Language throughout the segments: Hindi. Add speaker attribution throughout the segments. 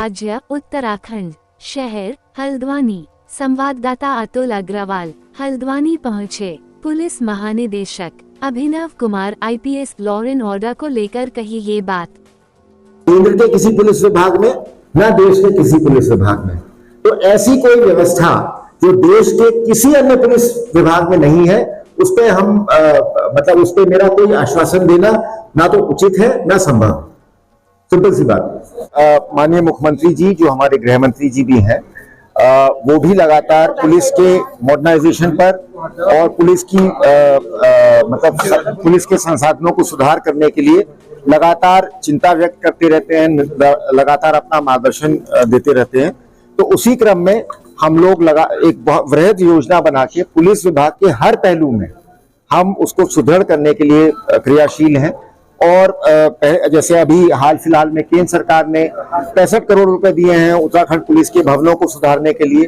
Speaker 1: राज्य उत्तराखंड, शहर हल्द्वानी। संवाददाता अतुल अग्रवाल हल्द्वानी पहुँचे। पुलिस महानिदेशक Abhinav Kumar IPS law and order को लेकर कही ये बात।
Speaker 2: केंद्र के किसी पुलिस विभाग में, न देश के किसी पुलिस विभाग में, तो ऐसी कोई व्यवस्था जो देश के किसी अन्य पुलिस विभाग में नहीं है, उस पे हम मतलब उस पे मेरा कोई आश्वासन देना ना तो उचित है ना संभव। सिंपल सी बात। माननीय मुख्यमंत्री जी, जो हमारे गृह मंत्री जी भी हैं, वो भी लगातार पुलिस के मॉडर्नाइजेशन पर और पुलिस की मतलब पुलिस के संसाधनों को सुधार करने के लिए लगातार चिंता व्यक्त करते रहते हैं, लगातार अपना मार्गदर्शन देते रहते हैं। तो उसी क्रम में हम लोग एक वृहद योजना बना के पुलिस विभाग के हर पहलू में हम उसको सुदृढ़ करने के लिए क्रियाशील हैं। और जैसे अभी हाल फिलहाल में केंद्र सरकार ने 65 करोड़ रुपए दिए हैं उत्तराखंड पुलिस के भवनों को सुधारने के लिए।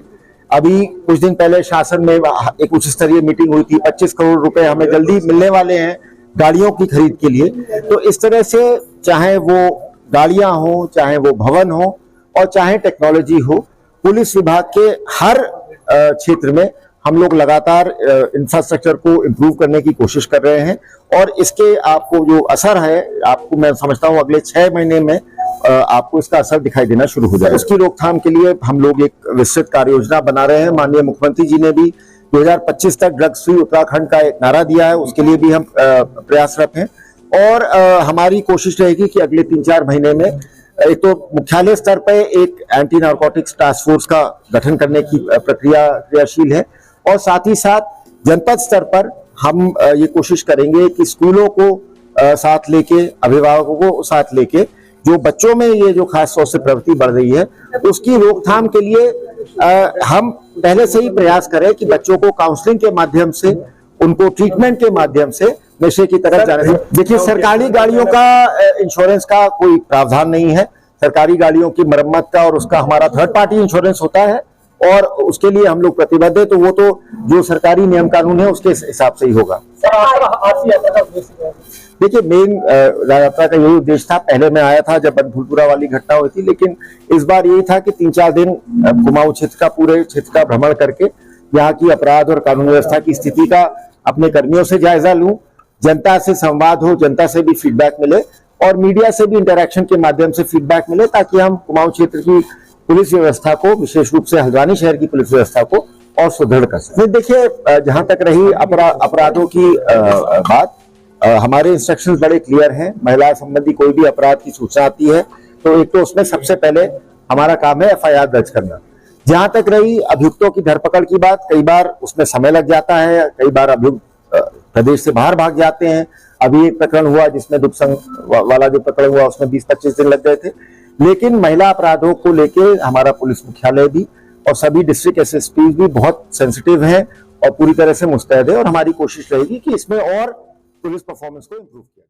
Speaker 2: अभी कुछ दिन पहले शासन में एक उच्च स्तरीय मीटिंग हुई थी, 25 करोड़ रुपए हमें जल्दी मिलने वाले हैं गाड़ियों की खरीद के लिए। तो इस तरह से चाहे वो गाड़ियां हो, चाहे वो भवन हो और चाहे टेक्नोलॉजी हो, पुलिस विभाग के हर क्षेत्र में हम लोग लगातार इंफ्रास्ट्रक्चर को इम्प्रूव करने की कोशिश कर रहे हैं। और इसके आपको जो असर है, आपको मैं समझता हूं अगले 6 महीने में आपको इसका असर दिखाई देना शुरू हो जाए। उसकी रोकथाम के लिए हम लोग एक विस्तृत कार्य योजना बना रहे हैं। माननीय मुख्यमंत्री जी ने भी 2025 तक ड्रग्स फ्री उत्तराखंड का एक नारा दिया है, उसके लिए भी हम प्रयासरत हैं। और हमारी कोशिश रहेगी कि अगले 3-4 महीने में एक तो मुख्यालय स्तर पर एक एंटी नारकोटिक्स टास्क फोर्स का गठन करने की प्रक्रिया क्रियाशील है, और साथ ही साथ जनपद स्तर पर हम ये कोशिश करेंगे कि स्कूलों को साथ लेके, अभिभावकों को साथ लेके, जो बच्चों में ये जो खास तौर से प्रवृत्ति बढ़ रही है उसकी रोकथाम के लिए हम पहले से ही प्रयास करें कि बच्चों को काउंसलिंग के माध्यम से, उनको ट्रीटमेंट के माध्यम से नशे की तरफ जाने से। देखिए, सरकारी गाड़ियों का इंश्योरेंस का कोई प्रावधान नहीं है। सरकारी गाड़ियों की मरम्मत का और उसका हमारा थर्ड पार्टी इंश्योरेंस होता है, और उसके लिए हम लोग प्रतिबद्ध है। तो वो तो जो सरकारी नियम कानून है उसके हिसाब से ही होगा। देखिए, मेन यात्रा का यही उद्देश्य था। पहले मैं आया था जब बनभूलपुरा वाली घटना हुई थी, लेकिन इस बार यही था कि 3-4 दिन कुमाऊं क्षेत्र का, पूरे क्षेत्र का भ्रमण करके यहाँ की अपराध और कानून व्यवस्था की स्थिति का अपने कर्मियों से जायजा लूं, जनता से संवाद हो, जनता से भी फीडबैक मिले और मीडिया से भी इंटरेक्शन के माध्यम से फीडबैक मिले, ताकि हम कुमाऊं क्षेत्र की पुलिस व्यवस्था को, विशेष रूप से हल्द्वानी शहर की पुलिस व्यवस्था को और सुदृढ़ कर सकें। देखिए, जहां तक रही अपराधों की बात, हमारे इंस्ट्रक्शंस बड़े क्लियर हैं। महिला संबंधी कोई भी अपराध की सूचना आती है तो एक तो उसमें सबसे पहले हमारा काम है FIR दर्ज करना। जहां तक रही अभियुक्तों की धरपकड़ की बात, कई बार उसमें समय लग जाता है, कई बार अभियुक्त प्रदेश से बाहर भाग जाते हैं। अभी एक प्रकरण हुआ जिसमें दुपसंग वाला जो प्रकरण हुआ उसमें 20-25 दिन लग गए थे। लेकिन महिला अपराधों को लेके हमारा पुलिस मुख्यालय भी और सभी डिस्ट्रिक्ट SSPs भी बहुत सेंसिटिव हैं और पूरी तरह से मुस्तैद है, और हमारी कोशिश रहेगी कि इसमें और पुलिस परफॉर्मेंस को इम्प्रूव किया।